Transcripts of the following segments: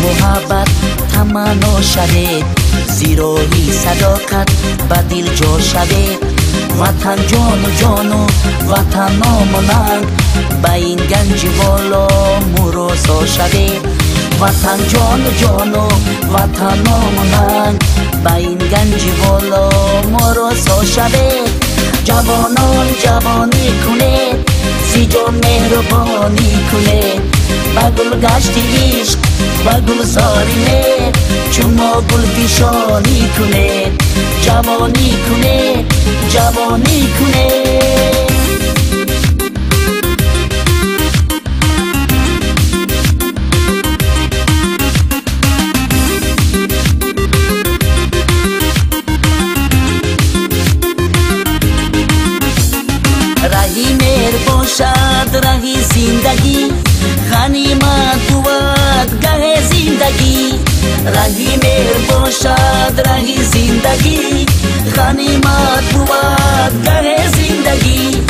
محبت تمنا شده زیرایی صداقت به دل جا شده وطن جان و جان و وطن ناموننگ به این گنج بالا مراسا شده وطن جان و جان و وطن ناموننگ به این گنج بالا مراسا شده جوانان جوانی کنه سی جان مهربانی کنه به گل گشت عشق و گل سارینه چون ما گل پیشانی کنه جوانی کنه جوانی کنه راهی مهر باشد راهی زندگی غنیمت بود گه زندگی راهی مهر باشد راهی زندگی غنیمت بود گه زندگی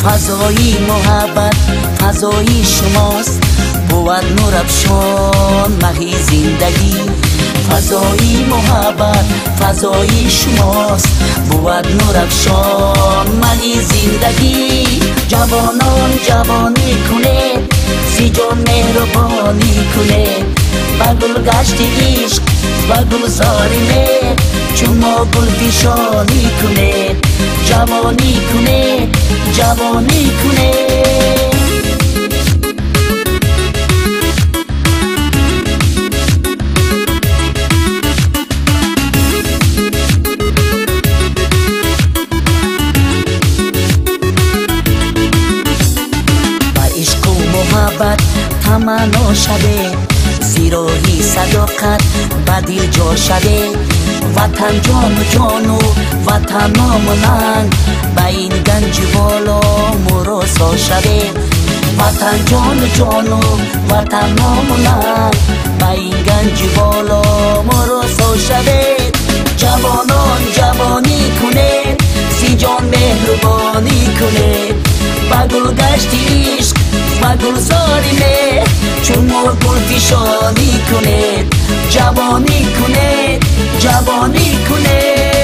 فضای محبت فضای شماست بود نور افشان مهی زندگی فضای محبت فضای شماست بود نور افشان مهی زندگی جوانان جوانی کنه سی جان مهربانی کنه به گل گشت عشق و گل سارینه چون ما گل پیشانی کنه جوانی کنه جوانی کنه محبت تمنا شده زیرایی صداقت به دل جا شده وطن جان و جان و وطن ناموننگ به این گنج بالا مراسا شده وطن جان و جان و وطن ناموننگ به این گنج بالا مراسا شده جوانان جوانی کنه سی جان مهربانی کنه به گل گشت عشق و گل سارینه چون ما گل پیشانی کنه جوانی کنه جوانی کنه